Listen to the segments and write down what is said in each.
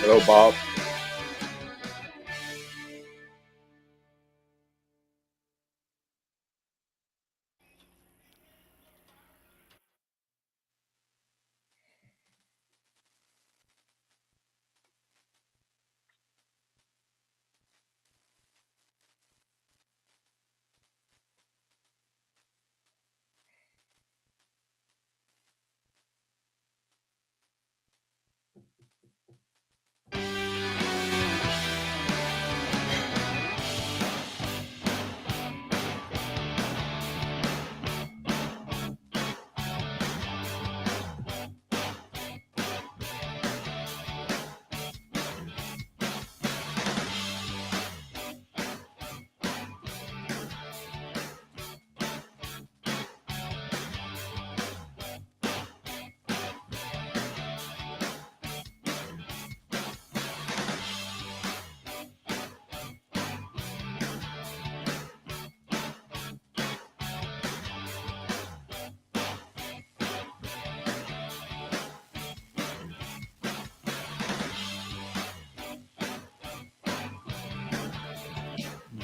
Hello, Bob.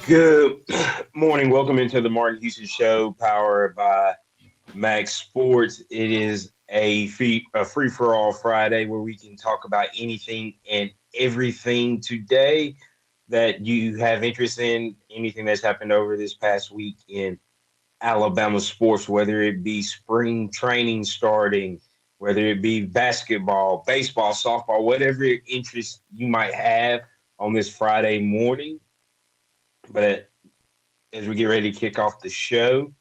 Good morning. Welcome into the Martin Houston Show, powered by MaX Sports. It is a free for all Friday where we can talk about anything and everything today that you have interest in, anything that's happened over this past week in Alabama sports, whether it be spring training starting, whether it be basketball, baseball, softball, whatever interest you might have on this Friday morning. But as we get ready to kick off the show.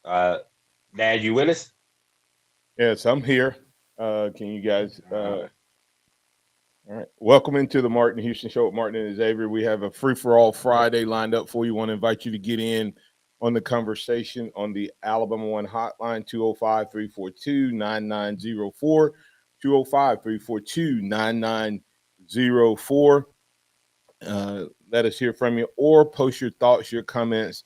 Uh, Dad, you with us? Yes, I'm here. Can you guys? Uh, All right. Welcome into the Martin Houston Show with Martin and Xavier. We have a free for all Friday lined up for you. Want to invite you to get in on the conversation on the Alabama One hotline 205 342 9904. 205 342 9904. Let us hear from you or post your thoughts, your comments,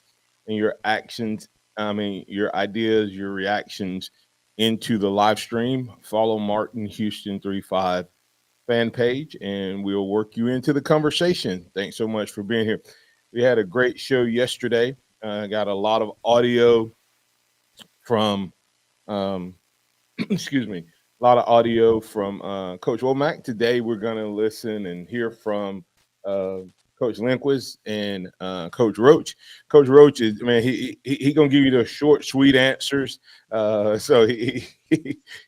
and your actions. Your ideas, your reactions into the live stream. Follow Martin Houston 35 fan page, and we'll work you into the conversation. Thanks so much for being here. We had a great show yesterday. Got a lot of audio from, excuse me, a lot of audio from Coach Womack. Today, we're going to listen and hear from uh, Coach Linquist and Coach Roach. Coach Roach is, man, he gonna give you the short, sweet answers. So he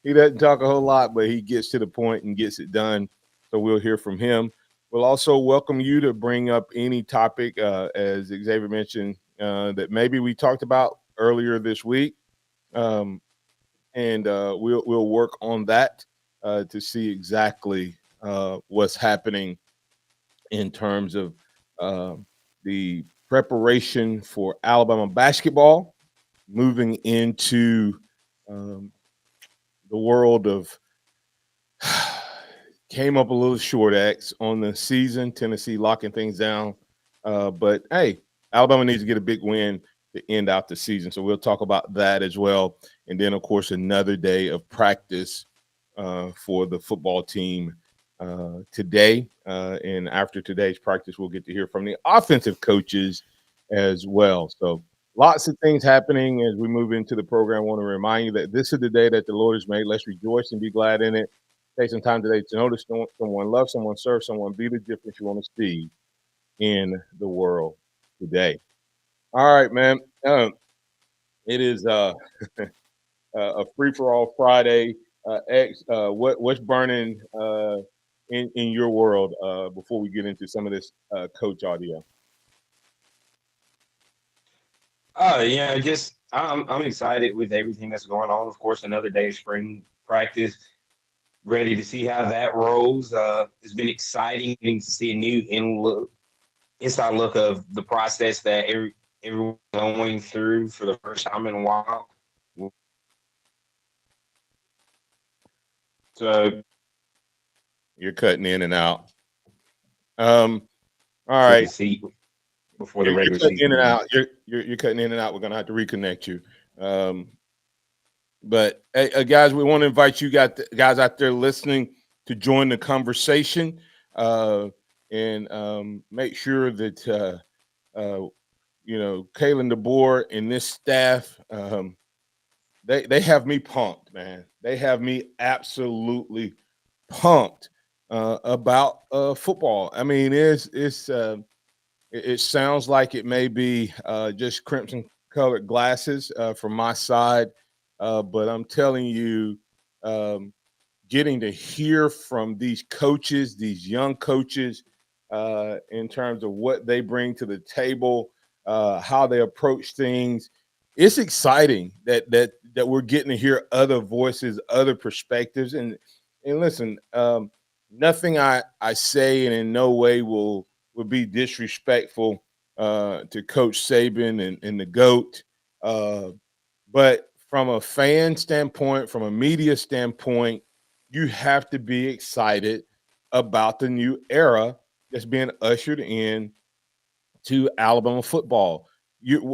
doesn't talk a whole lot, but he gets to the point and gets it done. So we'll hear from him. We'll also welcome you to bring up any topic, as Xavier mentioned, that maybe we talked about earlier this week. Um, and we'll work on that to see exactly what's happening in terms of uh, the preparation for Alabama basketball, moving into um, the world of came up a little short X on the season. Tennessee locking things down, but hey, Alabama needs to get a big win to end out the season. So we'll talk about that as well. And then, of course, another day of practice for the football team today. And after today's practice, we'll get to hear from the offensive coaches as well. So lots of things happening as we move into the program. I want to remind you that this is the day that the Lord has made. Let's rejoice and be glad in it. Take some time today to notice someone, love someone, serve someone, be the difference you want to see in the world today. All right, man. It is a free for all Friday. X, what's burning in your world before we get into some of this coach audio? just I'm excited with everything that's going on. Of course, another day of spring practice. Ready to see how that rolls. It's been exciting to see a new inside look of the process that everyone's going through for the first time in a while. So you're cutting in and out. All Took a right. seat before the You're regular cutting in season and began. out. You're cutting in and out. We're gonna have to reconnect you. But hey, guys, we want to invite you guys out there listening to join the conversation and make sure that Kalen DeBoer and this staff. They have me pumped, man. They have me absolutely pumped about football. I mean, it sounds like it may be just crimson colored glasses from my side, but I'm telling you, um, getting to hear from these coaches, these young coaches, in terms of what they bring to the table, how they approach things. It's exciting that we're getting to hear other voices, other perspectives, and listen. Nothing I say, and in no way will be disrespectful to Coach Saban and the GOAT. Uh, but from a fan standpoint, from a media standpoint, you have to be excited about the new era that's being ushered in to Alabama football.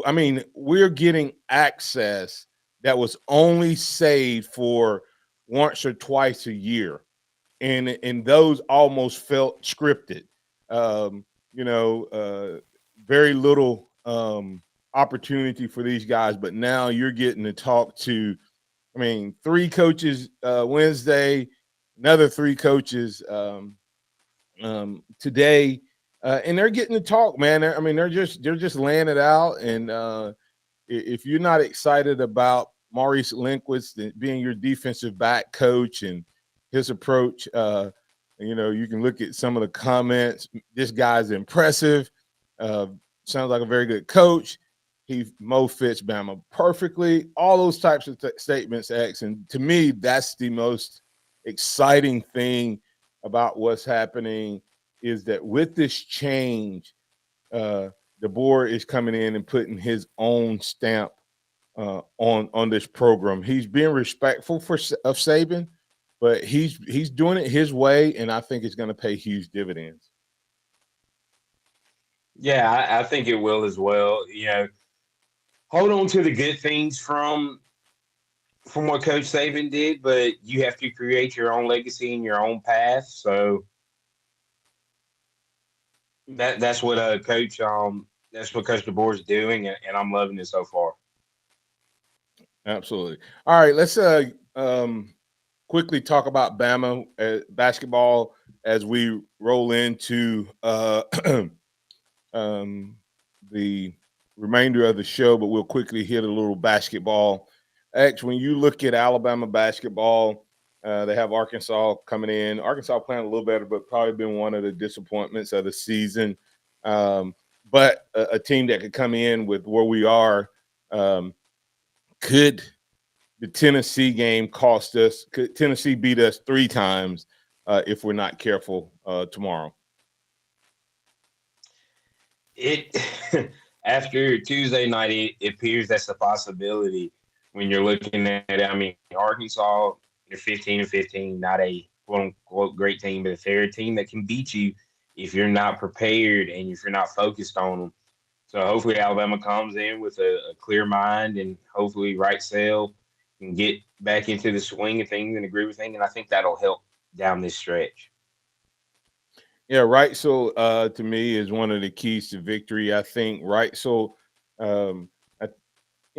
I mean, we're getting access that was only saved for once or twice a year, and those almost felt scripted. Um, Very little opportunity for these guys, but now you're getting to talk to. I mean, three coaches Wednesday, another three coaches today, and they're getting to talk, man. I mean, they're just laying it out, and if you're not excited about Maurice Linquist being your defensive back coach and his approach, you can look at some of the comments. This guy's impressive. Uh, Sounds like a very good coach. Mo fits Bama perfectly. All those types of statements, X. And to me, that's the most exciting thing about what's happening is that with this change, the board is coming in and putting his own stamp on this program. He's being respectful of Saban, but he's doing it his way, and I think it's going to pay huge dividends. Yeah, I think it will as well. Hold on to the good things from what Coach Saban did, but you have to create your own legacy and your own path. So that's what Coach DeBoer's doing, and I'm loving it so far. Absolutely. All right, let's quickly talk about Bama basketball as we roll into um, the remainder of the show, but we'll quickly hit a little basketball. X, when you look at Alabama basketball, they have Arkansas coming in. Arkansas playing a little better, but probably been one of the disappointments of the season. But a team that could come in with where we are, could the Tennessee game cost us? Could Tennessee beat us three times if we're not careful tomorrow? It After Tuesday night, it appears that's a possibility when you're looking at it. I mean, Arkansas, they're 15-15, not a quote unquote great team, but they're a team that can beat you if you're not prepared and if you're not focused on them. So hopefully Alabama comes in with a clear mind and hopefully right sail and get back into the swing of things and the groove of things. And I think that'll help down this stretch. Yeah, right. So to me is one of the keys to victory. I think right. So um, I,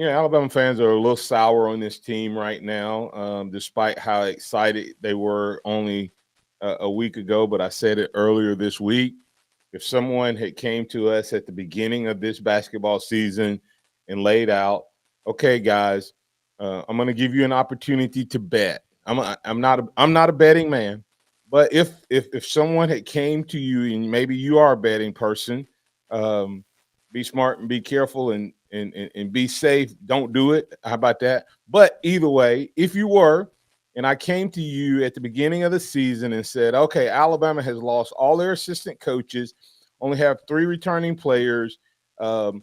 Alabama fans are a little sour on this team right now, despite how excited they were only a week ago. But I said it earlier this week. If someone had came to us at the beginning of this basketball season and laid out, okay, guys, I'm going to give you an opportunity to bet. I'm not a betting man, but if someone had came to you and maybe you are a betting person, um, be smart and be careful and be safe. Don't do it. How about that? But either way, if you were, and I came to you at the beginning of the season and said, okay, Alabama has lost all their assistant coaches, only have three returning players, um,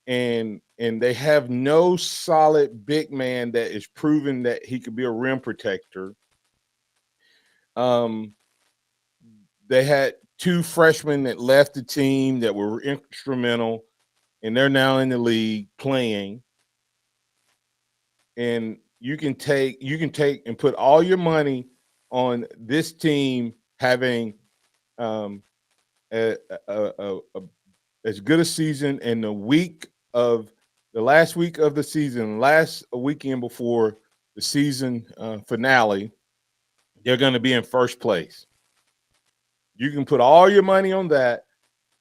and they have no solid big man that is proven that he could be a rim protector. Um, they had two freshmen that left the team that were instrumental, and they're now in the league playing. And you can take and put all your money on this team having um, a, as good a season in the last week of the season, last weekend before the season finale, they're going to be in first place. You can put all your money on that,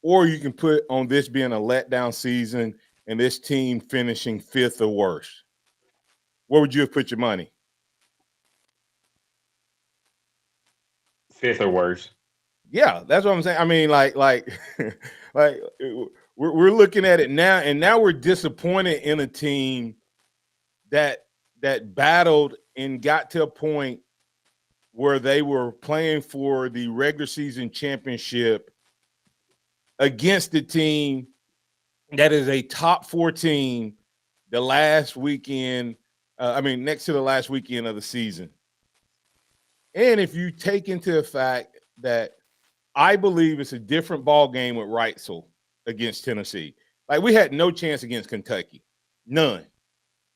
or you can put on this being a letdown season and this team finishing fifth or worse. Where would you have put your money? Fifth or worse. Yeah, that's what I'm saying. I mean, like we're looking at it now, and now we're disappointed in a team that battled and got to a point where they were playing for the regular season championship against the team that is a top 4 team the last weekend. Next to the last weekend of the season. And if you take into the fact that I believe it's a different ball game with Reitzel against Tennessee. Like, we had no chance against Kentucky. None.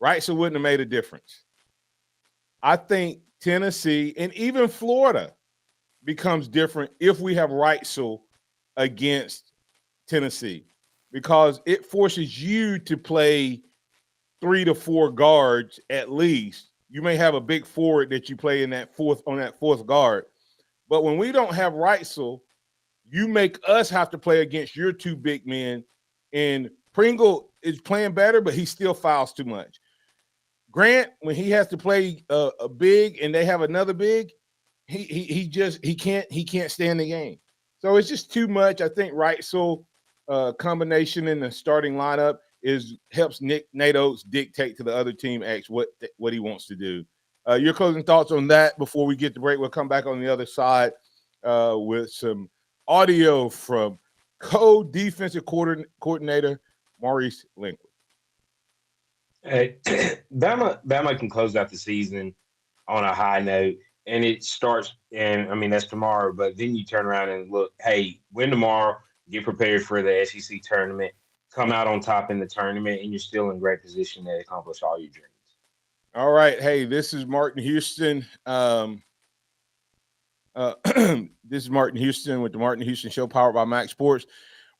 Reitzel wouldn't have made a difference. I think Tennessee and even Florida becomes different if we have Reitzel against Tennessee, because it forces you to play 3 to 4 guards at least. You may have a big forward that you play in that fourth guard. But when we don't have Reitzel, you make us have to play against your 2 big men. And Pringle is playing better, but he still fouls too much. Grant, when he has to play a big and they have another big, he can't stay in the game. So it's just too much. I think Reitzel combination in the starting lineup helps Nate Oates dictate to the other team X what he wants to do. Your closing thoughts on that before we get to break? We'll come back on the other side with some audio from co-defensive coordinator Maurice Linquist. Hey, Bama can close out the season on a high note, and it starts. And I mean that's tomorrow, but then you turn around and look. Hey, win tomorrow. Get prepared for the SEC tournament. Come out on top in the tournament, and you're still in great position to accomplish all your dreams. All right. Hey, this is Martin Houston. This is Martin Houston with the Martin Houston Show, powered by MaX Sports.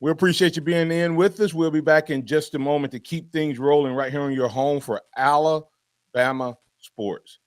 We appreciate you being in with us. We'll be back in just a moment to keep things rolling right here on your home for Alabama Sports.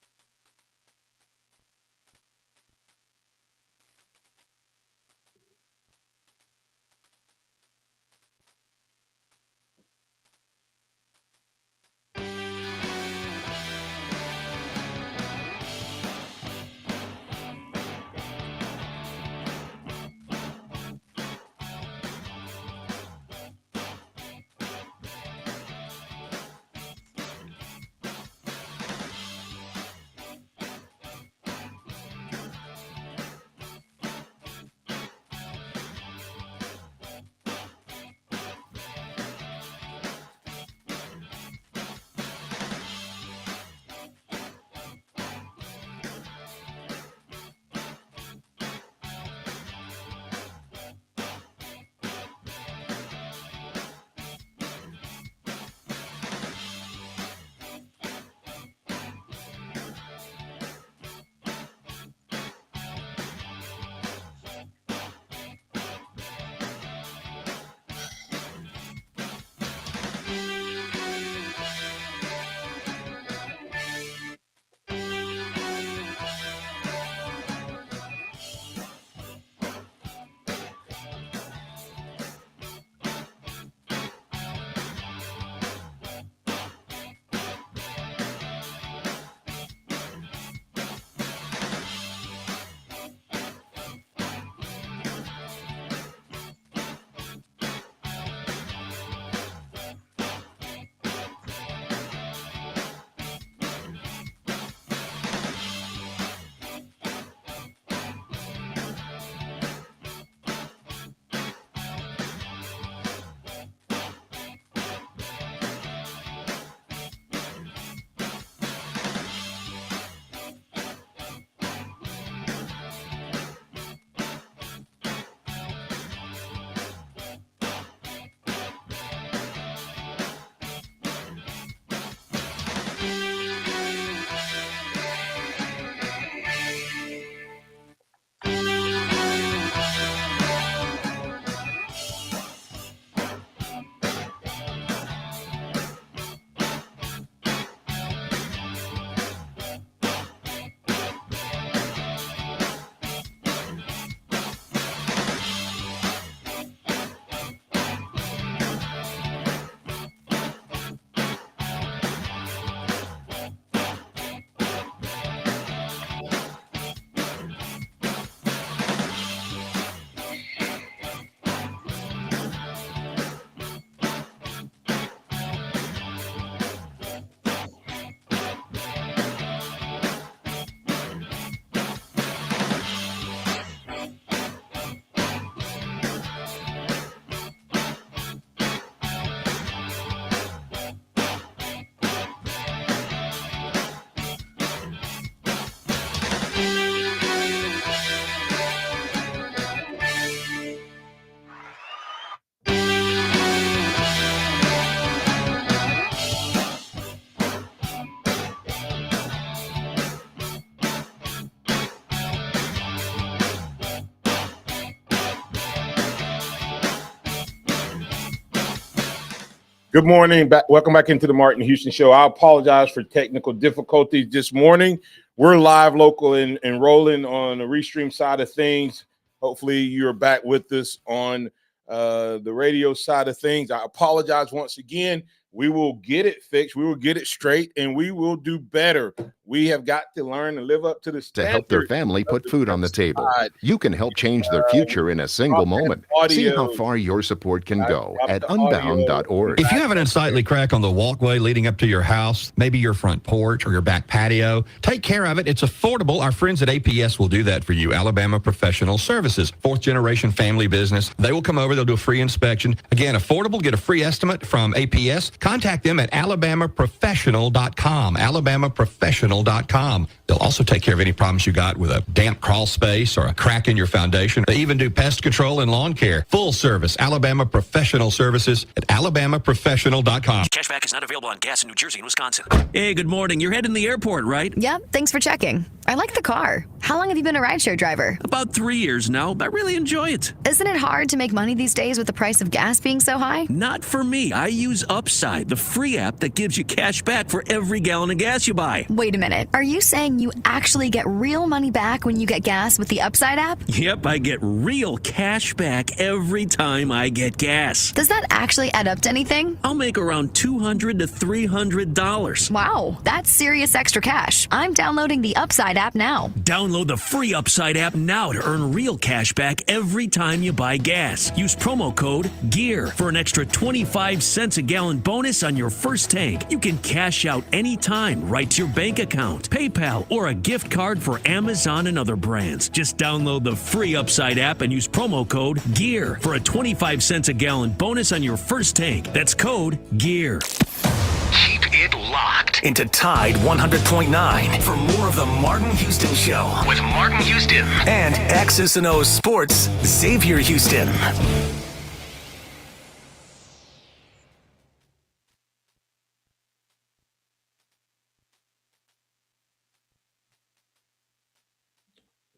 Good morning. Welcome back into the Martin Houston Show. I apologize for technical difficulties this morning. We're live, local, and rolling on the Restream side of things. Hopefully, you're back with us on the radio side of things. I apologize once again. We will get it fixed. We will get it straight, and we will do better. We have got to learn and live up to the standard. To help their family put food on the table, you can help change their future in a single moment. See how far your support can go at unbound.org. If you have an unsightly crack on the walkway leading up to your house, maybe your front porch or your back patio, take care of it. It's affordable. Our friends at APS will do that for you. Alabama Professional Services, fourth generation family business. They will come over. They'll do a free inspection. Again, affordable. Get a free estimate from APS. Contact them at alabamaprofessional.com. alabamaprofessional.com. They'll also take care of any problems you got with a damp crawl space or a crack in your foundation. They even do pest control and lawn care. Full service. Alabama Professional Services at alabamaprofessional.com. Cashback is not available on gas in New Jersey and Wisconsin. Hey, good morning. You're heading to the airport, right? Yep, thanks for checking. I like the car. How long have you been a rideshare driver? About 3 years now. I really enjoy it. Isn't it hard to make money these days with the price of gas being so high? Not for me. I use Upside, the free app that gives you cash back for every gallon of gas you buy. Wait a minute. Are you saying you actually get real money back when you get gas with the Upside app? Yep, I get real cash back every time I get gas. Does that actually add up to anything? I'll make around $200 to $300. Wow, that's serious extra cash. I'm downloading the Upside app now. Download the free Upside app now to earn real cash back every time you buy gas. Use promo code GEAR for an extra 25 cents a gallon bonus on your first tank. You can cash out anytime right to your bank account, PayPal, or a gift card for Amazon and other brands. Just download the free Upside app and use promo code GEAR for a 25 cents a gallon bonus on your first tank. That's code GEAR. Keep it locked into Tide 100.9 for more of the Martin Houston Show with Martin Houston and X's and O's Sports Xavier Houston.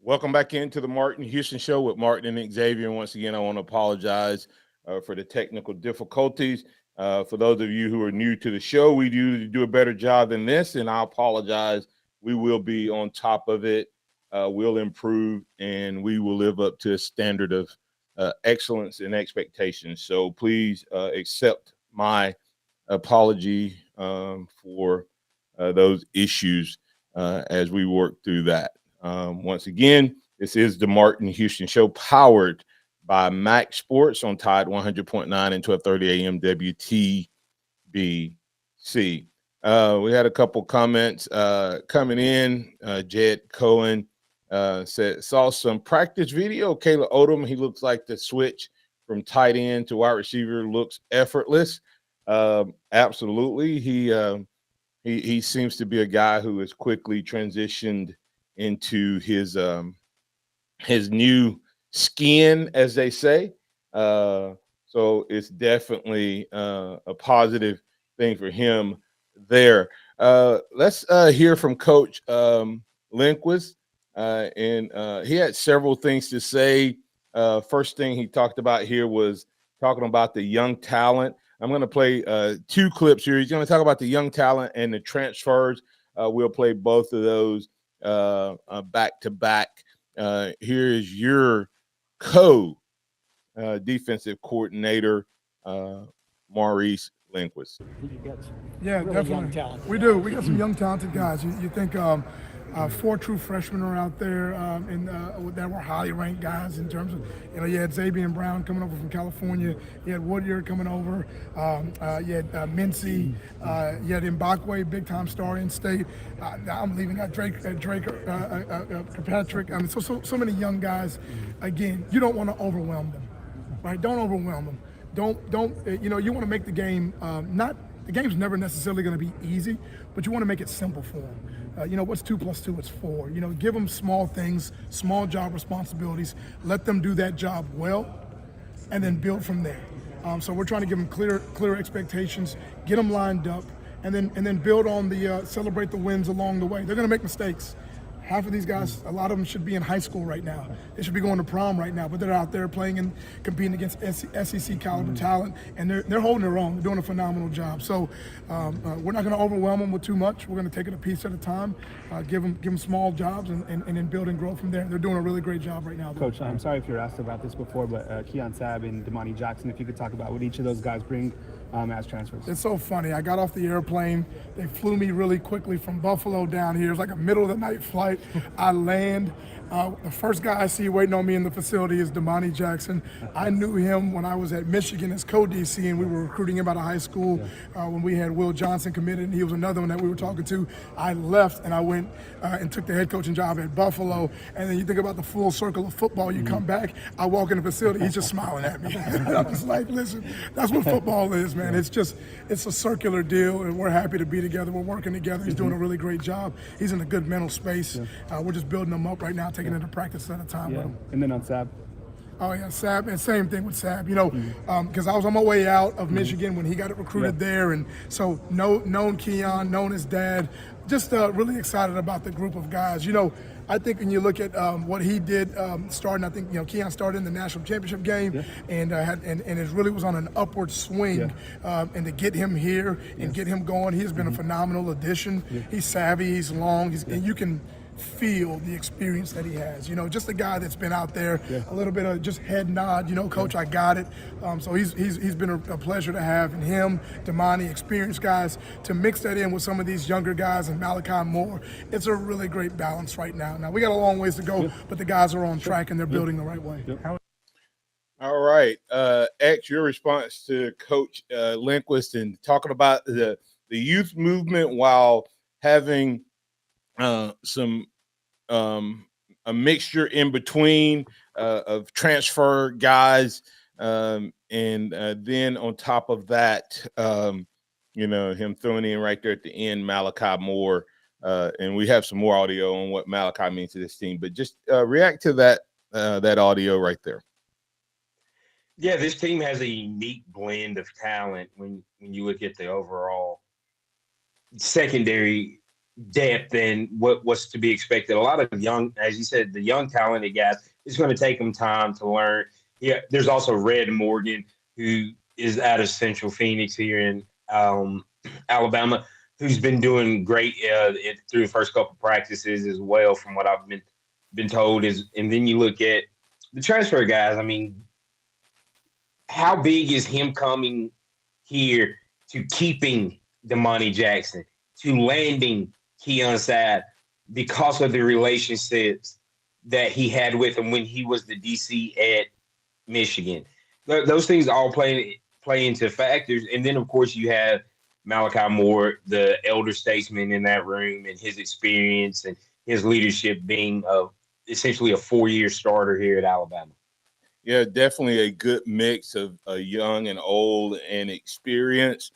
Welcome back into the Martin Houston Show with Martin and Xavier. And once again, I want to apologize for the technical difficulties. For those of you who are new to the show, we do a better job than this, and I apologize. We will be on top of it. We'll improve, and we will live up to a standard of excellence and expectations. So please accept my apology for those issues as we work through that. Once again, this is the Martin Houston Show, powered by MaX Sports on Tide 100.9 and 1230 AM WTBC. We had a couple comments coming in. Jed Cohen said, saw some practice video. Caleb Odom, he looks like the switch from tight end to wide receiver looks effortless. Absolutely. He seems to be a guy who has quickly transitioned into his new skin, as they say. So it's definitely a positive thing for him there. Let's hear from Coach Linquist. And he had several things to say. First thing he talked about here was talking about the young talent. I'm going to play 2 clips here. He's going to talk about the young talent and the transfers. We'll play both of those back to back. Here is your defensive coordinator, Maurice Linquist. Yeah, really definitely. We do. We got some young, talented guys. You think 4 true freshmen are out there that were highly ranked guys in terms of, you had Xavier Brown coming over from California. You had Woodyard coming over. You had Mincy. You had Mbakwe, big-time star in state. I'm leaving out Drake Kirkpatrick. I mean, so many young guys. Again, you don't want to overwhelm them, right? Don't overwhelm them. Don't you want to make the game the game's never necessarily going to be easy, but you want to make it simple for them. What's 2 + 2? It's 4. Give them small things, small job responsibilities. Let them do that job well, and then build from there. So we're trying to give them clear expectations, get them lined up, and then build on the celebrate the wins along the way. They're going to make mistakes. half of these guys, a lot of them should be in high school right now. They should be going to prom right now, but they're out there playing and competing against SEC caliber talent, and they're holding their own. They're doing a phenomenal job. So we're not going to overwhelm them with too much. We're going to take it a piece at a time, give them small jobs, and then build and grow from there. They're doing a really great job right now. Coach, I'm sorry if you were asked about this before, but Keon Sabb and Damani Jackson, if you could talk about what each of those guys bring as transfers. It's so funny. I got off the airplane. They flew me really quickly from Buffalo down here. It was like a middle of the night flight. I land. The first guy I see waiting on me in the facility is Damani Jackson. I knew him when I was at Michigan as co-DC, and we were recruiting him out of high school when we had Will Johnson committed, and he was another one that we were talking to. I left, and I went and took the head coaching job at Buffalo. And then you think about the full circle of football. You come back, I walk in the facility, he's just smiling at me. I was like, listen, that's what football is, man. It's a circular deal, and we're happy to be together. We're working together. He's doing a really great job. He's in a good mental space. We're just building him up right now, taking it to practice at a time with him. And then on Sabb? Oh yeah, Sabb, and same thing with Sabb. You know, because I was on my way out of Michigan when he got recruited there, and so known Keon, known his dad. Just really excited about the group of guys. You know, I think when you look at what he did starting, I think Keon started in the national championship game and it really was on an upward swing. And to get him here and get him going, he has been a phenomenal addition. He's savvy, he's long, and you can feel the experience that he has. You know, just a guy that's been out there, a little bit of just head nod, coach, I got it. So he's been a pleasure to have, and him, Damani, experienced guys, to mix that in with some of these younger guys and Malachi Moore. It's a really great balance right now. Now, we got a long ways to go, but the guys are on track and they're building the right way. All right. X, your response to Coach Linquist and talking about the youth movement while having a mixture in between of transfer guys, and then on top of that, him throwing in right there at the end, Malachi Moore, and we have some more audio on what Malachi means to this team. But just react to that audio right there. Yeah, this team has a unique blend of talent when you look at the overall secondary depth and what's to be expected. A lot of young, as you said, the young talented guys, it's going to take them time to learn. Yeah, there's also Red Morgan, who is out of Central Phoenix here in Alabama, who's been doing great through the first couple practices as well, from what I've been told. And then you look at the transfer guys. I mean, how big is him coming here to keeping Damani Jackson, to landing Keon Sabb, because of the relationships that he had with him when he was the DC at Michigan? Those things all play into factors. And then, of course, you have Malachi Moore, the elder statesman in that room, and his experience and his leadership being essentially a 4-year starter here at Alabama. Yeah, definitely a good mix of young and old and experience.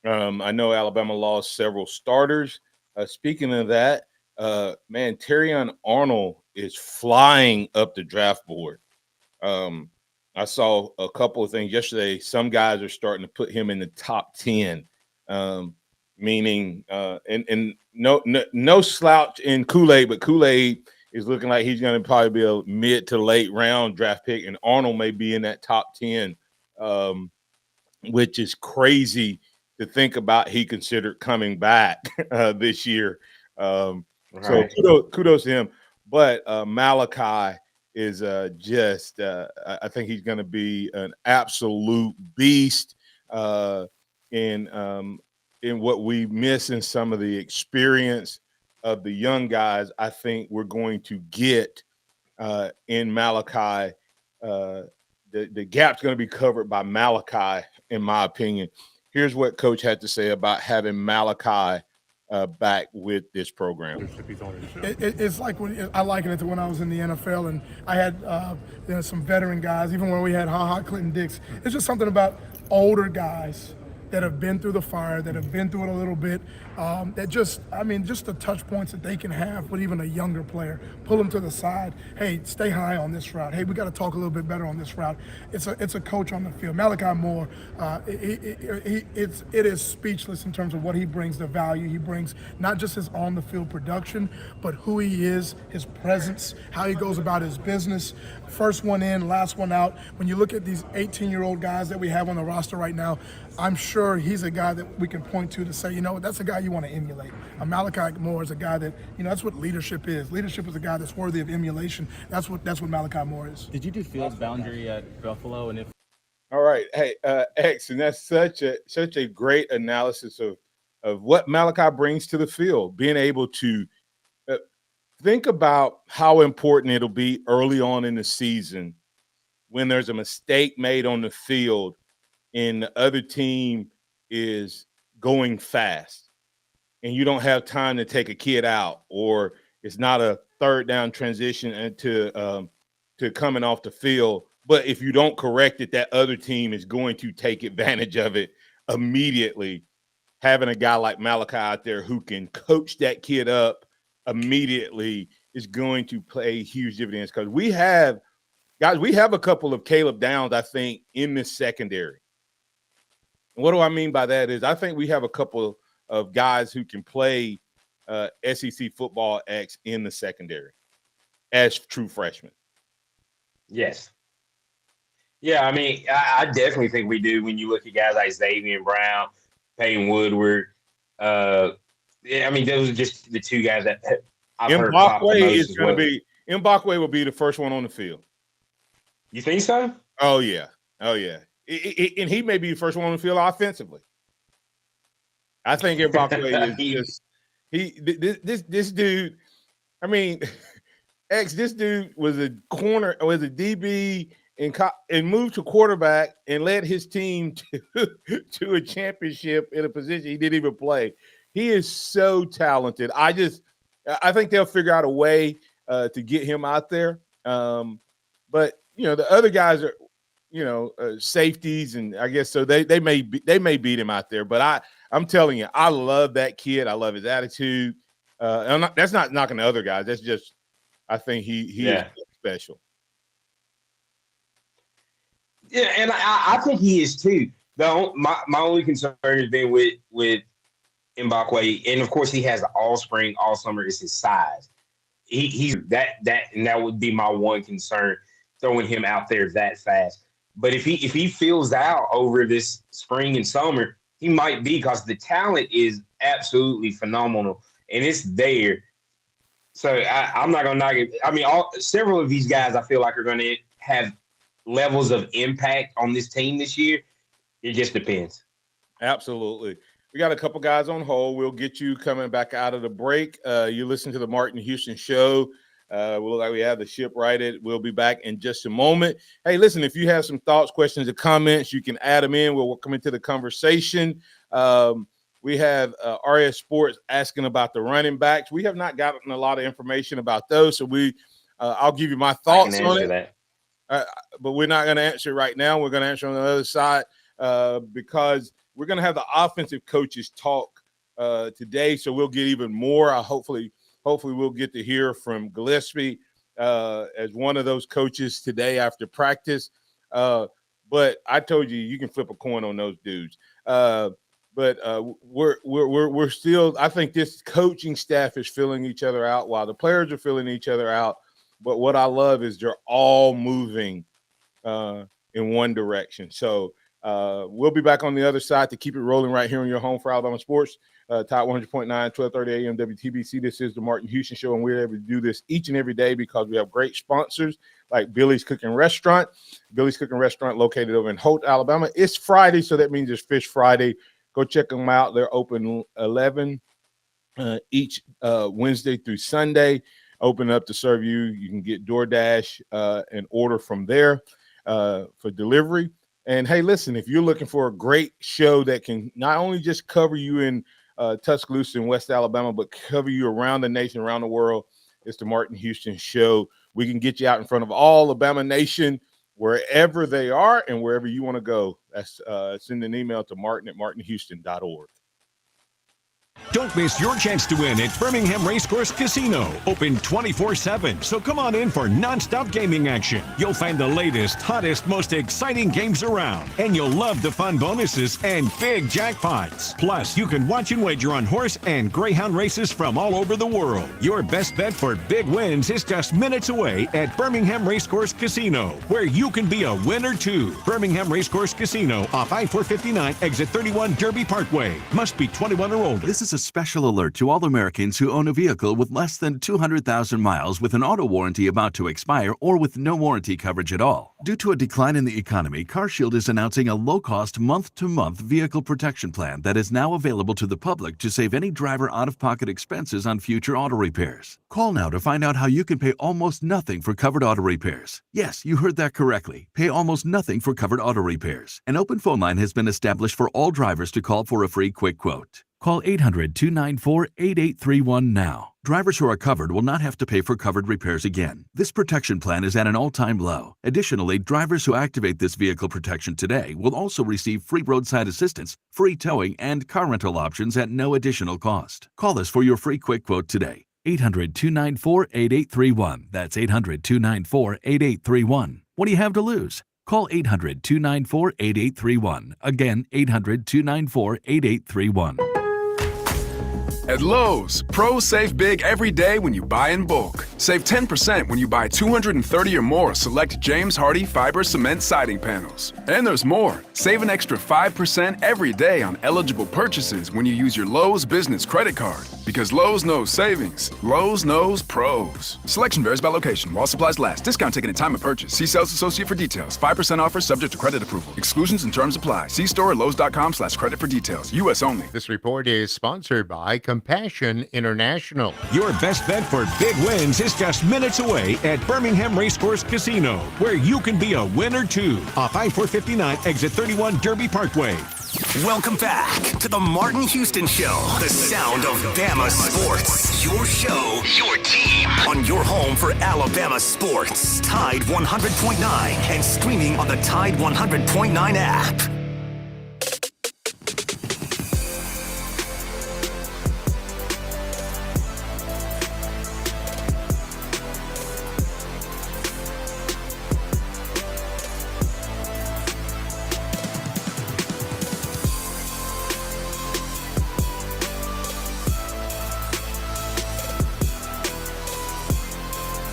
I know Alabama lost several starters. Speaking of that, Terrion Arnold is flying up the draft board. I saw a couple of things yesterday. Some guys are starting to put him in the top 10, meaning and no slouch in Kool-Aid, but Kool-Aid is looking like he's going to probably be a mid to late round draft pick, and Arnold may be in that top 10, which is crazy to think about. He considered coming back this year. So kudos to him. But Malachi is I think he's going to be an absolute beast in what we miss in some of the experience of the young guys. I think we're going to get in Malachi. The gap's going to be covered by Malachi, in my opinion. Here's what Coach had to say about having Malachi back with this program. It's like I liken it to when I was in the NFL and I had some veteran guys, even when we had Clinton Dix. It's just something about older guys that have been through the fire, that have been through it a little bit, that just the touch points that they can have with even a younger player. Pull them to the side. Hey, stay high on this route. Hey, we got to talk a little bit better on this route. It's a coach on the field. Malachi Moore, it is speechless in terms of what he brings, the value he brings, not just his on the field production, but who he is, his presence, how he goes about his business. First one in, last one out. When you look at these 18-year-old guys that we have on the roster right now, I'm sure he's a guy that we can point to say, that's a guy you want to emulate. Malachi Moore is a guy that, that's what leadership is. Leadership is a guy that's worthy of emulation. That's what Malachi Moore is. Did you do field boundary at Buffalo? And if all right, hey, X, and that's such a great analysis of what Malachi brings to the field, being able to think about how important it'll be early on in the season when there's a mistake made on the field and the other team is going fast and you don't have time to take a kid out, or it's not a third down transition into to coming off the field. But if you don't correct it, that other team is going to take advantage of it immediately. Having a guy like Malachi out there who can coach that kid up immediately is going to play huge dividends, because we have a couple of Caleb Downs, I think, in this secondary. And what do I mean by that is I think we have a couple of guys who can play SEC football X in the secondary as true freshmen. Yes. Yeah, I definitely think we do when you look at guys like Xavier Brown, Payne Woodward. Those are just the two guys that I've heard pop the most as well. Mbakwe will be the first one on the field. You think so? Oh, yeah. And he may be the first one on the field offensively. I think Mbakwe is just this dude. This dude was a DB and moved to quarterback and led his team to a championship in a position he didn't even play. He is so talented. I think they'll figure out a way to get him out there. But the other guys are, safeties, and I guess so they may beat him out there. But I'm telling you, I love that kid. I love his attitude. That's not knocking the other guys. That's just I think he is special. Yeah, and I think he is too. My only concern has been with Mbakwe, and of course he has the all spring, all summer, is his size. He's that would be my one concern, throwing him out there that fast. But if he fills out over this spring and summer, he might be, because the talent is absolutely phenomenal and it's there. So I'm not gonna knock it. Several of these guys I feel like are gonna have levels of impact on this team this year. It just depends. Absolutely. We got a couple guys on hold. We'll get you coming back out of the break. You listen to the Martin Houston Show. We have the ship righted. We'll be back in just a moment. Hey, listen, if you have some thoughts, questions, or comments, you can add them in. We'll come into the conversation. We have RS Sports asking about the running backs. We have not gotten a lot of information about those, so I'll give you my thoughts on it. That. But we're not going to answer it right now. We're going to answer on the other side because we're going to have the offensive coaches talk today, so we'll get even more. Hopefully we'll get to hear from Gillespie as one of those coaches today after practice. But I told you can flip a coin on those dudes. But we're still. I think this coaching staff is filling each other out while the players are filling each other out. But what I love is they're all moving in one direction. So we'll be back on the other side to keep it rolling right here on your home for Alabama sports. Top 100.9, 1230 AM WTBC. This is the Martin Houston Show, and we're able to do this each and every day because we have great sponsors like Billy's Cooking Restaurant. Billy's Cooking Restaurant located over in Holt, Alabama. It's Friday, so that means it's Fish Friday. Go check them out. They're open 11 each Wednesday through Sunday. Open up to serve you. You can get DoorDash and order from there for delivery. And, hey, listen, if you're looking for a great show that can not only just cover you in Tuscaloosa and West Alabama, but cover you around the nation, around the world, it's the Martin Houston Show. We can get you out in front of all Alabama Nation wherever they are and wherever you want to go. That's send an email to martin@martinhouston.org. Don't miss your chance to win at Birmingham Racecourse Casino. Open 24/7, so come on in for non-stop gaming action. You'll find the latest, hottest, most exciting games around, and you'll love the fun bonuses and big jackpots. Plus, you can watch and wager on horse and greyhound races from all over the world. Your best bet for big wins is just minutes away at Birmingham Racecourse Casino, where you can be a winner too. Birmingham Racecourse Casino off I-459, exit 31 Derby Parkway. Must be 21 or older. This is a special alert to all Americans who own a vehicle with less than 200,000 miles with an auto warranty about to expire or with no warranty coverage at all. Due to a decline in the economy, CarShield is announcing a low-cost month-to-month vehicle protection plan that is now available to the public to save any driver out-of-pocket expenses on future auto repairs. Call now to find out how you can pay almost nothing for covered auto repairs. Yes, you heard that correctly. Pay almost nothing for covered auto repairs. An open phone line has been established for all drivers to call for a free quick quote. Call 800-294-8831 now. Drivers who are covered will not have to pay for covered repairs again. This protection plan is at an all-time low. Additionally, drivers who activate this vehicle protection today will also receive free roadside assistance, free towing, and car rental options at no additional cost. Call us for your free quick quote today. 800-294-8831. That's 800-294-8831. What do you have to lose? Call 800-294-8831. Again, 800-294-8831. At Lowe's, pros save big every day when you buy in bulk. Save 10% when you buy 230 or more select James Hardie fiber cement siding panels. And there's more. Save an extra 5% every day on eligible purchases when you use your Lowe's business credit card. Because Lowe's knows savings. Lowe's knows pros. Selection varies by location. While supplies last. Discount taken at time of purchase. See sales associate for details. 5% offer subject to credit approval. Exclusions and terms apply. See store at lowes.com/credit for details. U.S. only. This report is sponsored by Compassion International. Your best bet for big wins is just minutes away at Birmingham Racecourse Casino, where you can be a winner too. Off I-459, exit 31 Derby Parkway. Welcome back to the Martin Houston Show, the sound of Bama sports. Your show, your team, on your home for Alabama sports. Tide 100.9 and streaming on the Tide 100.9 app.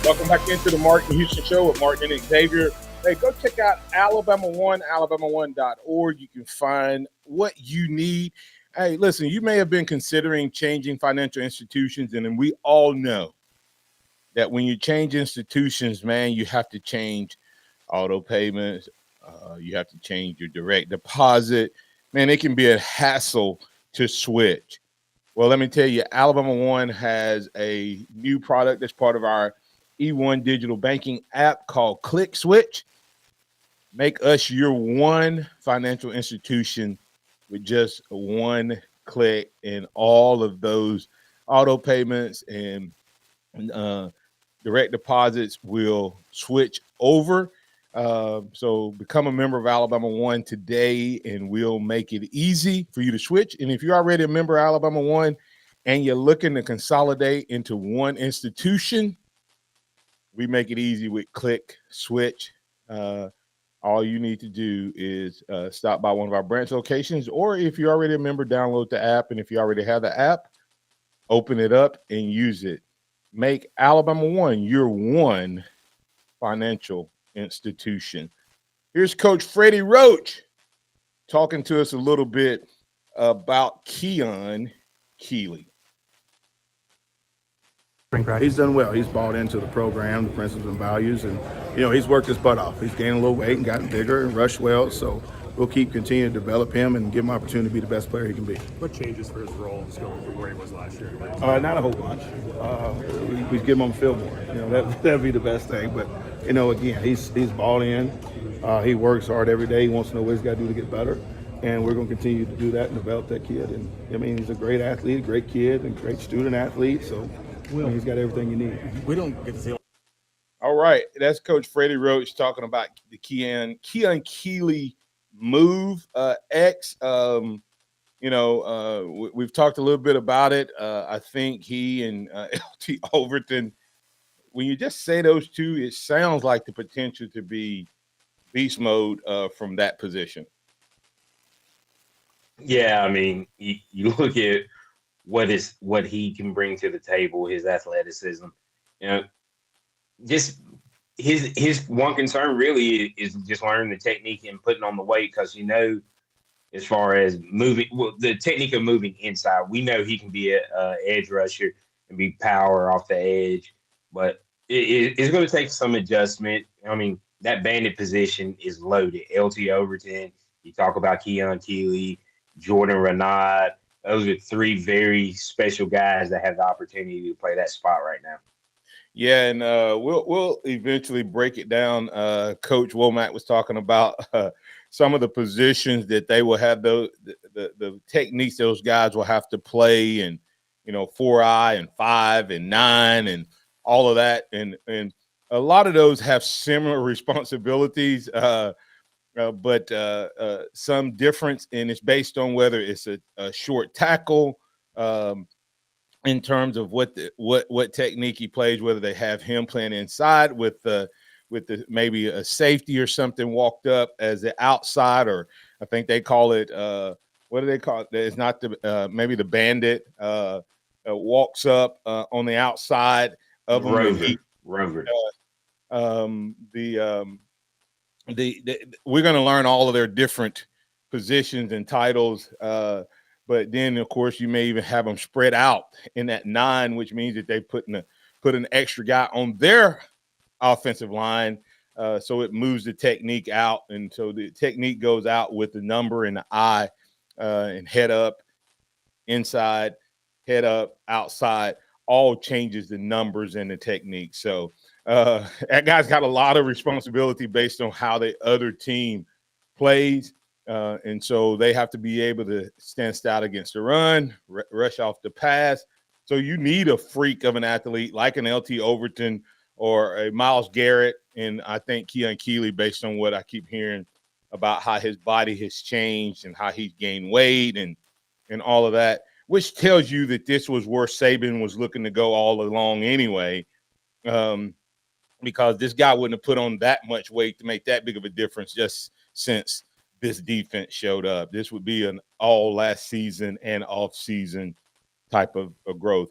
Welcome back into the Martin Houston Show with Martin and Xavier. Hey, go check out Alabama One, alabama1.org. You can find what you need. Hey, listen, you may have been considering changing financial institutions, and then we all know that when you change institutions, man, you have to change auto payments. You have to change your direct deposit. Man, it can be a hassle to switch. Well, let me tell you, Alabama One has a new product that's part of our E1 digital banking app called Click Switch. Make us your one financial institution with just one click, and all of those auto payments and direct deposits will switch over. So become a member of Alabama One today, and we'll make it easy for you to switch. And if you're already a member of Alabama One and you're looking to consolidate into one institution, we make it easy with Click Switch. All you need to do is stop by one of our branch locations, or if you're already a member, download the app. And if you already have the app, open it up and use it. Make Alabama One your one financial institution. Here's Coach Freddie Roach talking to us a little bit about Keon Keeley. He's done well. He's bought into the program, the principles and values, and he's worked his butt off. He's gained a little weight and gotten bigger and rushed well. So we'll keep continuing to develop him and give him opportunity to be the best player he can be. What changes for his role going from where he was last year? Not a whole bunch. We give him a feel more. That'd be the best thing. But again, he's bought in. He works hard every day. He wants to know what he's got to do to get better. And we're going to continue to do that and develop that kid. And he's a great athlete, a great kid, and great student athlete. So he's got everything you need. We don't get to see. All right. That's Coach Freddie Roach talking about the Keon Keeley move. X. We've talked a little bit about it. I think he and LT Overton, when you just say those two, it sounds like the potential to be beast mode from that position. Yeah, I mean, you look at what he can bring to the table, his athleticism. You know, just his one concern really is just learning the technique and putting on the weight, because as far as moving, well, the technique of moving inside, we know he can be a edge rusher and be power off the edge, but it's going to take some adjustment. I mean, that bandit position is loaded. LT Overton, you talk about Keon Keeley, Jordan Renaud. Those are three very special guys that have the opportunity to play that spot right now. Yeah, and we'll eventually break it down. Coach Womack was talking about some of the positions that they will have the techniques those guys will have to play, and 4-eye and 5 and 9 and all of that, and a lot of those have similar responsibilities, but some difference, and it's based on whether it's a short tackle. In terms of what technique he plays, whether they have him playing inside with the maybe a safety or something walked up as the outside, or I think they call it what do they call it? It's not the maybe the bandit walks up on the outside of him. Rover. We're going to learn all of their different positions and titles. But then, of course, you may even have them spread out in that 9, which means that they put an extra guy on their offensive line, so it moves the technique out, and so the technique goes out with the number and the eye, and head up, inside, head up, outside, all changes the numbers and the technique. So that guy's got a lot of responsibility based on how the other team plays. And so they have to be able to stand stout against the run, rush off the pass. So you need a freak of an athlete like an LT Overton or a Myles Garrett, and I think Keon Keeley, based on what I keep hearing about how his body has changed and how he's gained weight and all of that, which tells you that this was where Saban was looking to go all along anyway, because this guy wouldn't have put on that much weight to make that big of a difference just since this defense showed up. This would be an all last season and off season type of growth.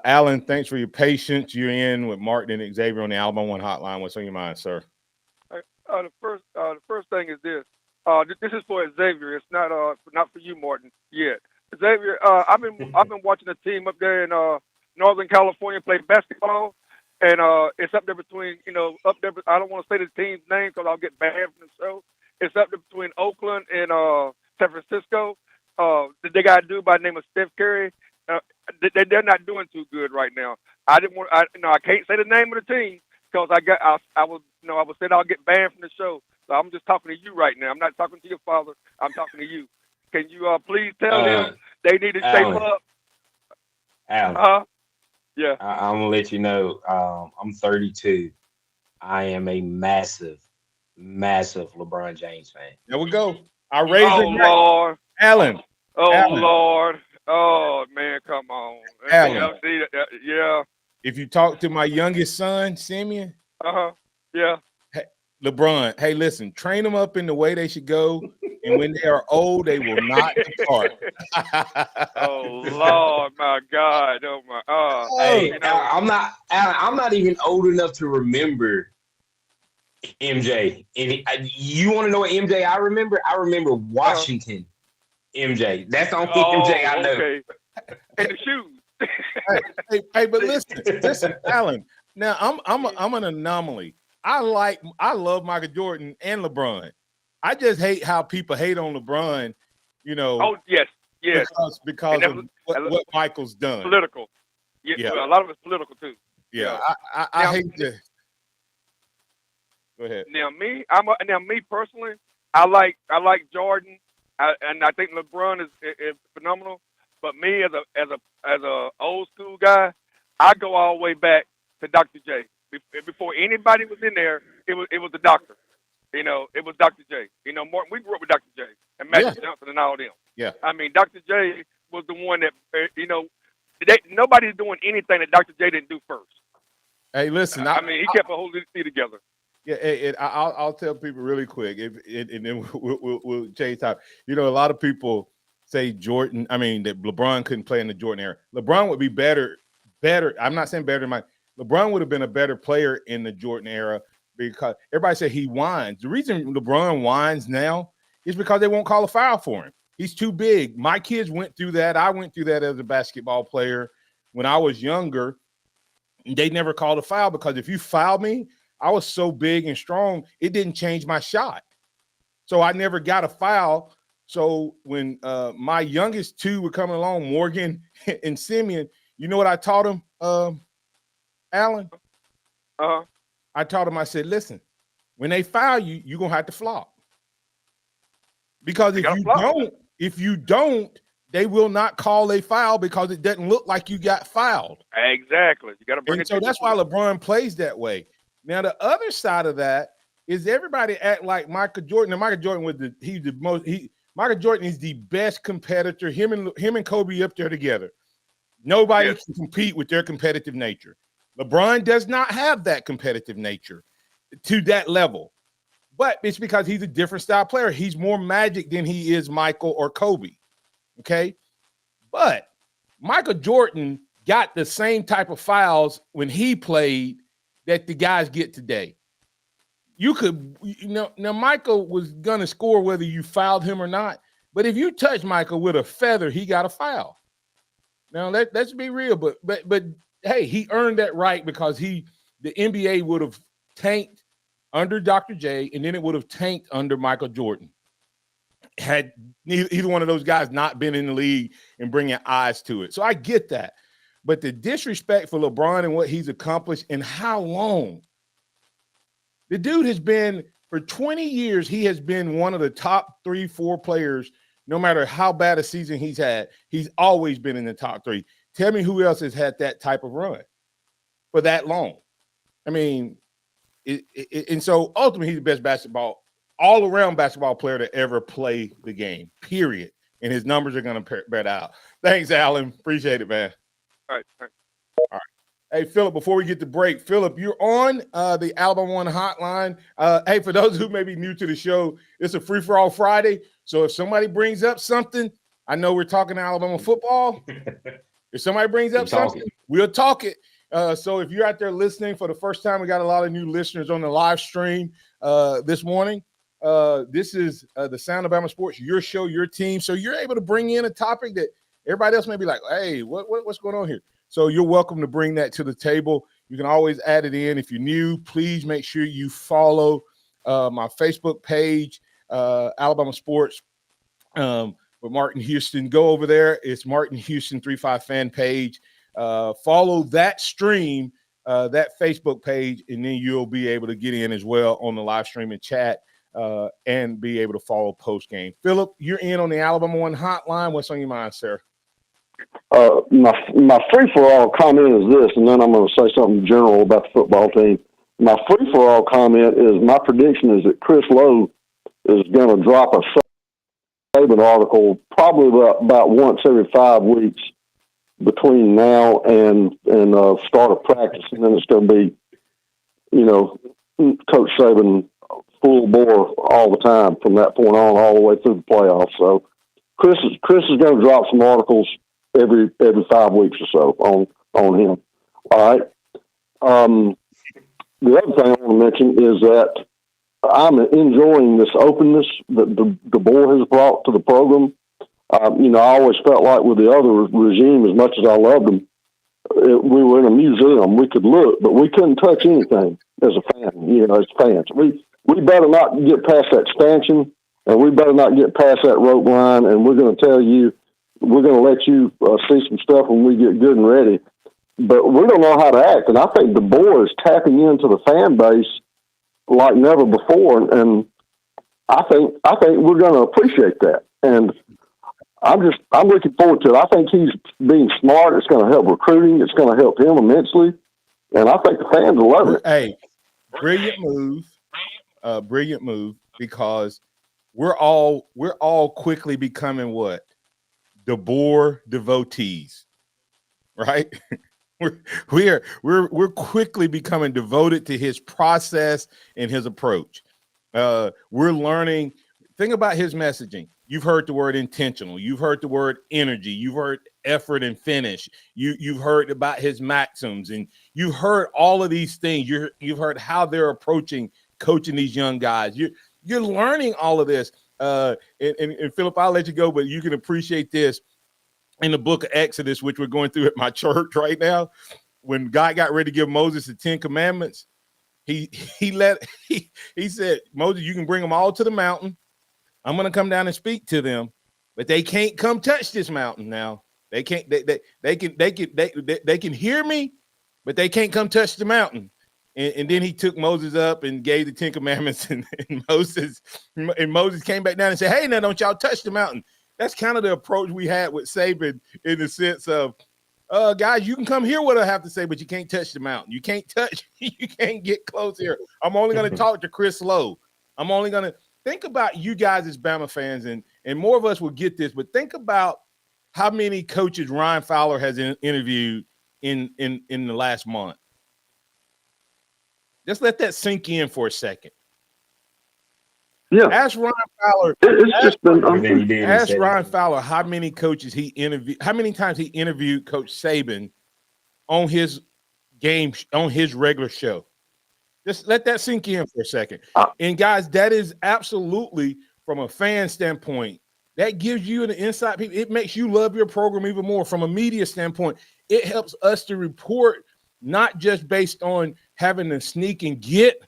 Alan, thanks for your patience. You're in with Martin and Xavier on the Alabama One Hotline. What's on your mind, sir? The first thing is this. This is for Xavier. It's not for you, Martin, yet. Xavier, I've been watching a team up there in Northern California play basketball, and it's up there between up there. I don't want to say the team's name because I'll get banned from the show. It's up there between Oakland and San Francisco. They got a dude by the name of Steph Curry. They're not doing too good right now. I can't say the name of the team because I was said I'll get banned from the show. So I'm just talking to you right now. I'm not talking to your father. I'm talking to you. Can you please tell them they need to shape up? Alan. Yeah. I'm gonna let you know. I'm 32. I am a massive LeBron James fan. There we go. I raised it. Lord. Alan. Alan. Lord. Oh man, come on. Alan. Yeah. If you talk to my youngest son, Simeon. Yeah. Hey, LeBron, hey, listen, train them up in the way they should go, and when they are old, they will not depart. Oh Lord, my God. Oh my. Hey, I'm not even old enough to remember MJ. And you want to know what MJ I remember? I remember Washington MJ. That's the only MJ I know. Okay. And the shoes. hey, but listen, Alan. Now I'm an anomaly. I love Michael Jordan and LeBron. I just hate how people hate on LeBron. Oh yes. Because of what Michael's done. Political. Yeah. Well, a lot of it's political too. Yeah. I hate to. Go ahead. Now me personally, I like Jordan, and I think LeBron is phenomenal. But me as a old school guy, I go all the way back to Dr. J. Before anybody was in there, it was the doctor. You know, it was Dr. J. You know, Martin, we grew up with Dr. J and Magic Johnson and all them. Yeah. I mean, Dr. J was the one that, nobody's doing anything that Dr. J didn't do first. Hey, listen. I mean, he kept a whole league together. Yeah, I'll tell people really quick, and then we'll change time. You know, a lot of people say that LeBron couldn't play in the Jordan era. LeBron would be better. I'm not saying better than Mike. LeBron would have been a better player in the Jordan era because everybody said he whines. The reason LeBron whines now is because they won't call a foul for him. He's too big. My kids went through that. I went through that as a basketball player when I was younger. They never called a foul because if you fouled me, I was so big and strong, it didn't change my shot. So I never got a foul. So when my youngest two were coming along, Morgan and Simeon, you know what I taught them, Alan? I taught them, I said, listen, when they foul you, you're going to have to flop. Because if you don't, they will not call a foul because it doesn't look like you got fouled. Exactly. You got to bring it. So that's why LeBron plays that way. Now, the other side of that is everybody act like Michael Jordan. And Michael Jordan Michael Jordan is the best competitor. Him and Kobe up there together. Nobody can compete with their competitive nature. LeBron does not have that competitive nature to that level. But it's because he's a different style player. He's more Magic than he is Michael or Kobe. Okay? But Michael Jordan got the same type of fouls when he played that the guys get today. Now Michael was going to score whether you fouled him or not. But if you touch Michael with a feather, he got a foul. Now let's be real, but hey, he earned that right because the NBA would have tanked under Dr. J, and then it would have tanked under Michael Jordan. Had either one of those guys not been in the league and bringing eyes to it. So I get that. But the disrespect for LeBron and what he's accomplished and how long. The dude has been, for 20 years, he has been one of the top 3-4 players, no matter how bad a season he's had. He's always been in the top 3. Tell me who else has had that type of run for that long. I mean, and so ultimately he's the best all-around basketball player to ever play the game, period. And his numbers are going to bear out. Thanks, Alan. Appreciate it, man. All right. Hey, Philip, before we get to break, Philip, you're on the Alabama One hotline. Hey, for those who may be new to the show, it's a free-for-all Friday. So if somebody brings up something, I know we're talking Alabama football. If somebody brings up something, we'll talk it. So if you're out there listening for the first time, we got a lot of new listeners on the live stream this morning. This is the Sound of Bama Sports, your show, your team. So you're able to bring in a topic that everybody else may be like, hey, what's going on here? So you're welcome to bring that to the table. You can always add it in. If you're new, please make sure you follow my Facebook page, Alabama Sports with Martin Houston. Go over there. It's Martin Houston 35 fan page. Follow that stream, that Facebook page, and then you'll be able to get in as well on the live stream and chat and be able to follow post game. Philip, you're in on the Alabama One hotline. What's on your mind, sir? My free-for-all comment is this, and then I'm going to say something general about the football team. My free-for-all comment is my prediction is that Chris Lowe is going to drop a Saban article probably about once every 5 weeks between now and start of practice, and then it's going to be, Coach Saban full bore all the time from that point on, all the way through the playoffs. So Chris is going to drop some articles every 5 weeks or so on him. All right. The other thing I want to mention is that I'm enjoying this openness that the board has brought to the program. I always felt like with the other regime, as much as I loved them, we were in a museum. We could look, but we couldn't touch anything as a fan, as fans. We better not get past that stanchion, and we better not get past that rope line, and we're going to tell you, we're going to let you see some stuff when we get good and ready. But we don't know how to act, and I think the board is tapping into the fan base like never before, and I think we're going to appreciate that. And I'm looking forward to it. I think he's being smart. It's going to help recruiting. It's going to help him immensely. And I think the fans will love it. Hey, brilliant move, because we're all quickly becoming what? DeBoer devotees, right? we're quickly becoming devoted to his process and his approach. We're learning. Think about his messaging. You've heard the word intentional. You've heard the word energy. You've heard effort and finish. You've heard about his maxims, and you've heard all of these things. You've heard how they're approaching coaching these young guys. You're learning all of this. And Philip, I'll let you go, but you can appreciate this in the book of Exodus, which we're going through at my church right now. When God got ready to give Moses the 10 Commandments, he said, Moses, you can bring them all to the mountain. I'm going to come down and speak to them, but they can't come touch this mountain now. They can't. They can hear me, but they can't come touch the mountain. And then he took Moses up and gave the 10 Commandments, and Moses came back down and said, "Hey, now don't y'all touch the mountain." That's kind of the approach we had with Saban, in the sense of, guys, you can come hear what I have to say, but you can't touch the mountain. You can't get close here. I'm only going to talk to Chris Lowe. I'm only going to think about you guys as Bama fans, and more of us will get this, but think about how many coaches Ryan Fowler has interviewed in the last month. Just let that sink in for a second. Yeah. Ask Ryan Fowler. Ask Ryan Fowler how many coaches he interviewed, how many times he interviewed Coach Saban on his regular show. Just let that sink in for a second. And guys, that is absolutely, from a fan standpoint, that gives you an insight. It makes you love your program even more. From a media standpoint, it helps us to report, not just based on having to sneak and get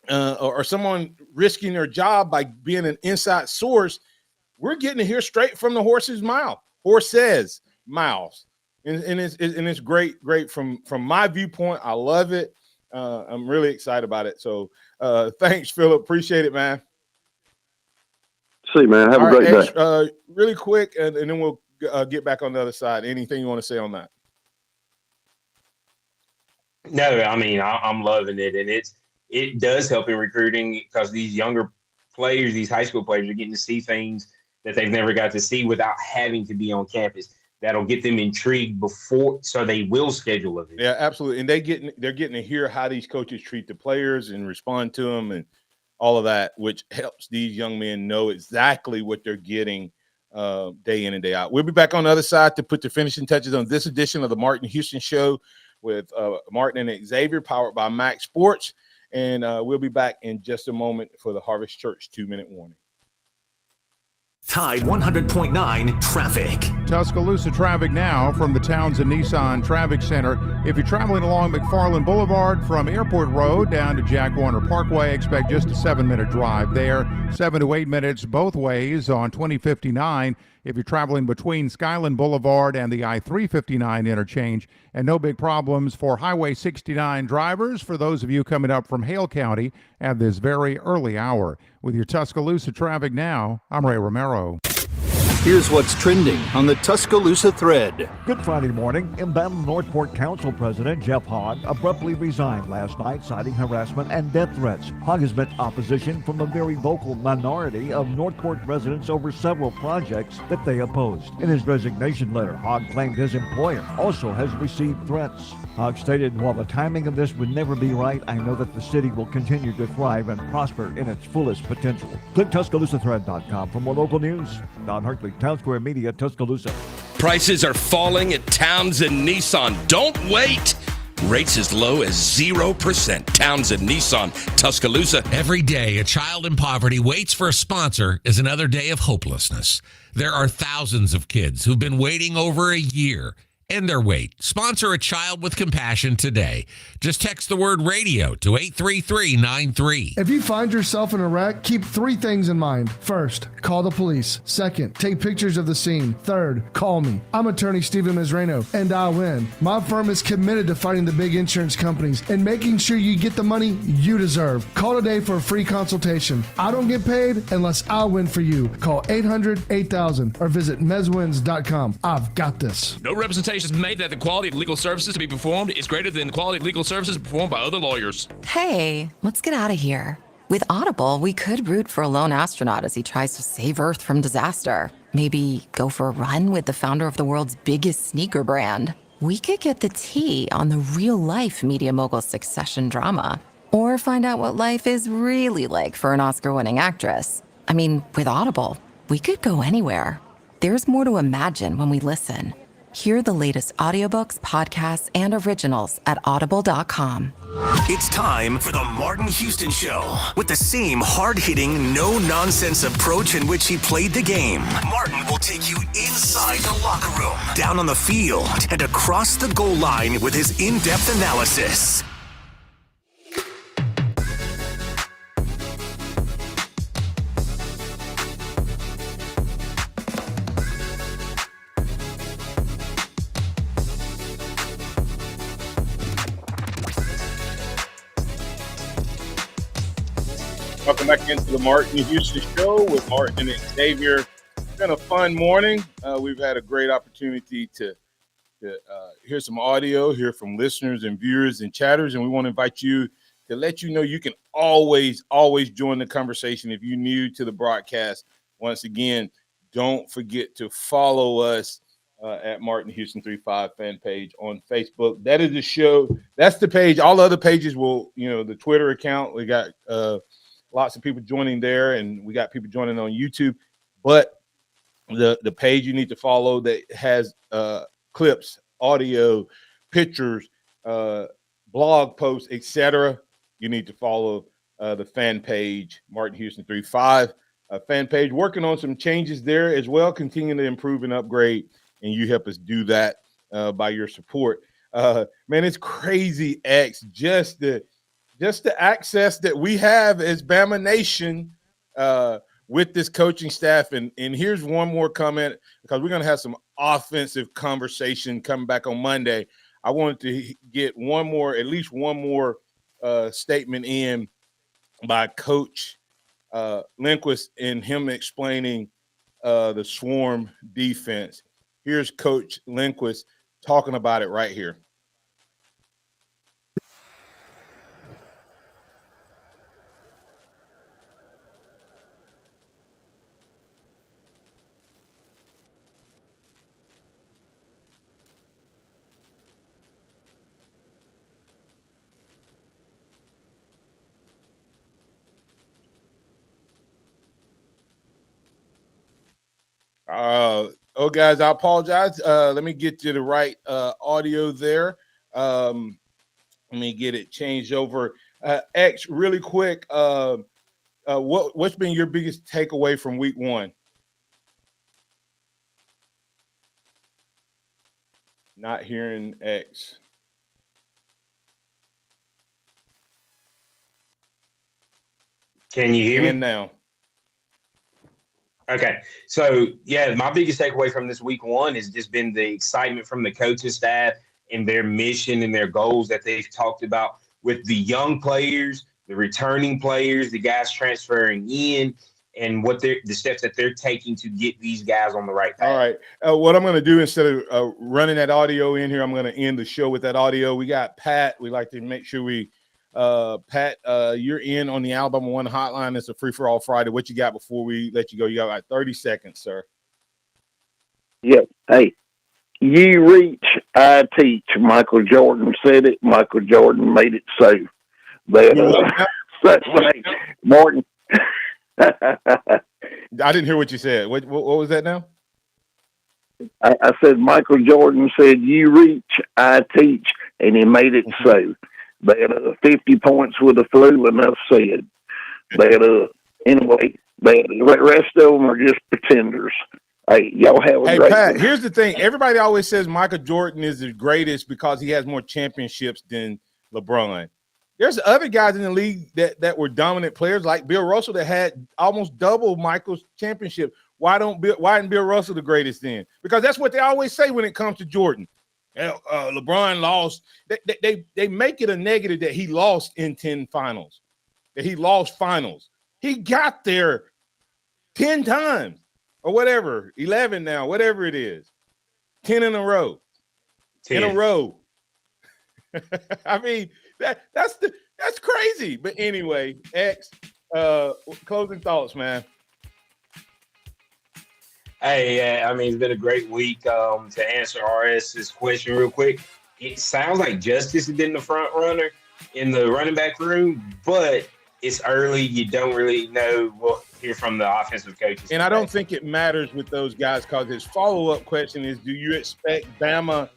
or someone risking their job by being an inside source. We're getting to hear straight from the horse's mouth. Horse's mouths. And it's great from my viewpoint. I love it. I'm really excited about it. So thanks, Philip. Appreciate it, man. See you, man. Have a great day. Really quick, and then we'll get back on the other side. Anything you want to say on that? No, I mean, I'm loving it. And it does help in recruiting, because these younger players, these high school players, are getting to see things that they've never got to see without having to be on campus. That'll get them intrigued before, so they will schedule a visit. Yeah, absolutely. And they're getting to hear how these coaches treat the players and respond to them and all of that, which helps these young men know exactly what they're getting day in and day out. We'll be back on the other side to put the finishing touches on this edition of the Martin Houston Show with Martin and Xavier, powered by MaX Sports. And we'll be back in just a moment for the Harvest Church 2-minute warning. Tide 100.9 traffic. Tuscaloosa traffic now from the Townsend Nissan Traffic Center. If you're traveling along McFarland Boulevard from Airport Road down to Jack Warner Parkway, expect just a 7-minute drive there. 7 to 8 minutes both ways on 2059. If you're traveling between Skyland Boulevard and the I-359 interchange. And no big problems for Highway 69 drivers for those of you coming up from Hale County at this very early hour. With your Tuscaloosa traffic now, I'm Ray Romero. Here's what's trending on the Tuscaloosa thread. Good Friday morning. Bama Northport Council President Jeff Hogg abruptly resigned last night, citing harassment and death threats. Hogg has met opposition from a very vocal minority of Northport residents over several projects that they opposed. In his resignation letter, Hogg claimed his employer also has received threats. Hogg stated, "While the timing of this would never be right, I know that the city will continue to thrive and prosper in its fullest potential." Click TuscaloosaThread.com for more local news. Don Hartley, Town Square Media, Tuscaloosa. Prices are falling at Townsend Nissan. Don't wait. Rates as low as 0%. Townsend Nissan, Tuscaloosa. Every day, a child in poverty waits for a sponsor is another day of hopelessness. There are thousands of kids who've been waiting over a year. End their wait. Sponsor a child with compassion today. Just text the word radio to 83393. If you find yourself in a wreck, keep 3 things in mind. First, call the police. Second, take pictures of the scene. Third, call me. I'm attorney Stephen Mizrano, and I'll win. My firm is committed to fighting the big insurance companies and making sure you get the money you deserve. Call today for a free consultation. I don't get paid unless I win for you. Call 800-8000 or visit mezwins.com. I've got this. No representation representation is made that the quality of legal services to be performed is greater than the quality of legal services performed by other lawyers. Hey, let's get out of here. With Audible, we could root for a lone astronaut as he tries to save Earth from disaster. Maybe go for a run with the founder of the world's biggest sneaker brand. We could get the tea on the real-life media mogul succession drama. Or find out what life is really like for an Oscar-winning actress. I mean, with Audible, we could go anywhere. There's more to imagine when we listen. Hear the latest audiobooks, podcasts, and originals at audible.com. It's time for the Martin Houston Show. With the same hard-hitting, no-nonsense approach in which he played the game, Martin will take you inside the locker room, down on the field, and across the goal line with his in-depth analysis. Welcome back into the Martin Houston Show with Martin and Xavier. It's been a fun morning. We've had a great opportunity to hear some audio, hear from listeners and viewers and chatters, and we want to invite you to let you know you can always join the conversation if you're new to the broadcast. Once again, don't forget to follow us at Martin Houston 35 fan page on Facebook. That is the show. That's the page. All other pages will, the Twitter account. We got lots of people joining there, and we got people joining on YouTube. But the page you need to follow that has clips, audio, pictures, blog posts, etc. You need to follow the fan page, Martin Houston 35 fan page. Working on some changes there as well, continuing to improve and upgrade, and you help us do that by your support. Man, it's crazy, X, just the access that we have as Bama Nation with this coaching staff. And here's one more comment, because we're going to have some offensive conversation coming back on Monday. I wanted to get at least one more statement in by Coach Linquist and him explaining the swarm defense. Here's Coach Linquist talking about it right here. Guys, I apologize. Let me get you the right audio there. Let me get it changed over. X, really quick, what's been your biggest takeaway from week one? Not hearing X. Can you hear me now? Okay. So, yeah, my biggest takeaway from this week one has just been the excitement from the coaching staff and their mission and their goals that they've talked about with the young players, the returning players, the guys transferring in, and the steps that they're taking to get these guys on the right path. All right. What I'm going to do, instead of running that audio in here, I'm going to end the show with that audio. We got Pat. We like to make sure we Pat, you're in on the Alabama One hotline. It's a free-for-all Friday. What you got before we let you go? You got like 30 seconds, sir. Yep. Hey, you reach, I teach. Michael Jordan said it. Michael Jordan made it so. But Martin. I didn't hear what you said. What was that now? I said Michael Jordan said, you reach, I teach, and he made it so. But 50 points with the flu, enough said. But anyway, the rest of them are just pretenders. Hey, y'all have a great Pat, one. here's the thing. Everybody always says Michael Jordan is the greatest because he has more championships than LeBron. There's other guys in the league that were dominant players, like Bill Russell, that had almost double Michael's championship. Why isn't Bill Russell the greatest then? Because that's what they always say when it comes to Jordan. LeBron lost. They make it a negative that he lost in 10 finals, that he lost finals. He got there 10 times or whatever, 11 now, whatever it is, 10 in a row. in a row. I mean, that's crazy. But anyway, X, closing thoughts, man. Hey, I mean, it's been a great week. To answer RS's question real quick, it sounds like Justice has been the front runner in the running back room, but it's early. You don't really know. We'll hear from the offensive coaches. And I don't think it matters with those guys because his follow-up question is, do you expect Bama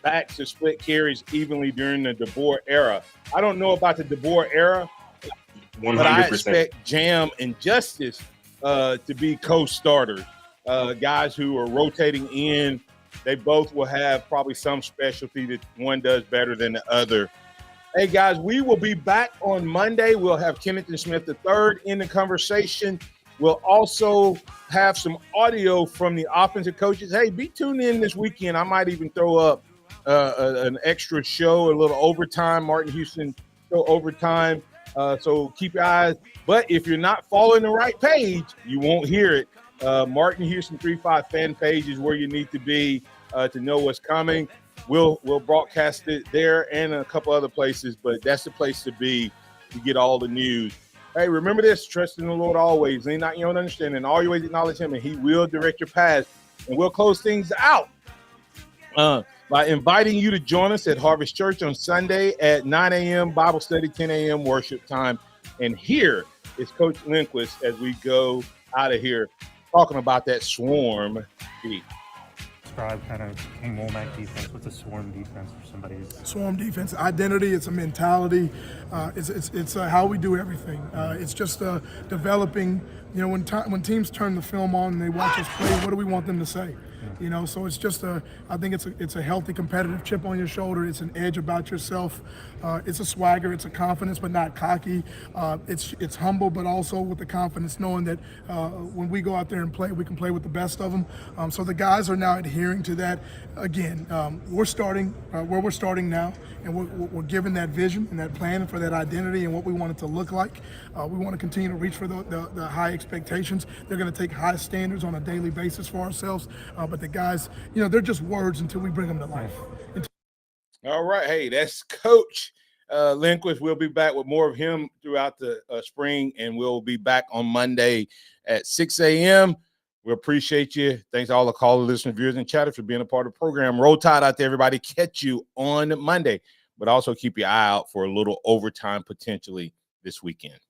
backs to split carries evenly during the DeBoer era? I don't know about the DeBoer era, 100%. but I expect Jam and Justice to be co-starters. Guys who are rotating in, they both will have probably some specialty that one does better than the other. Hey, guys, we will be back on Monday. We'll have Kenneth and Smith III in the conversation. We'll also have some audio from the offensive coaches. Hey, be tuned in this weekend. I might even throw up an extra show, a little overtime, Martin Houston show overtime. So keep your eyes. But if you're not following the right page, you won't hear it. Martin Houston 35 fan page is where you need to be to know what's coming. We'll broadcast it there and a couple other places, but that's the place to be to get all the news. Hey, remember this: trust in the Lord always. Lean not your own understanding. All your ways acknowledge Him, and He will direct your paths. And we'll close things out by inviting you to join us at Harvest Church on Sunday at 9 a.m. Bible study, 10 a.m. worship time. And here is Coach Linquist as we go out of here talking about that swarm beat. Describe kind of King Womack defense. What's a swarm defense for somebody's swarm defense? Identity. It's a mentality. It's how we do everything. It's just developing. You know, when teams turn the film on and they watch us play, what do we want them to say? You know, so it's just I think it's a healthy competitive chip on your shoulder. It's an edge about yourself. It's a swagger. It's a confidence, but not cocky. It's humble, but also with the confidence, knowing that when we go out there and play, we can play with the best of them. So the guys are now adhering to that. Again, we're starting where we're starting now, and we're given that vision and that plan for that identity and what we want it to look like. We want to continue to reach for the high expectations. They're going to take high standards on a daily basis for ourselves. But the guys, you know, they're just words until we bring them to life. All right. Hey, that's Coach Linquist. We'll be back with more of him throughout the spring, and we'll be back on Monday at 6 a.m. We appreciate you. Thanks to all the callers, listeners, viewers, and chatters for being a part of the program. Roll Tide out there, everybody. Catch you on Monday, but also keep your eye out for a little overtime potentially this weekend.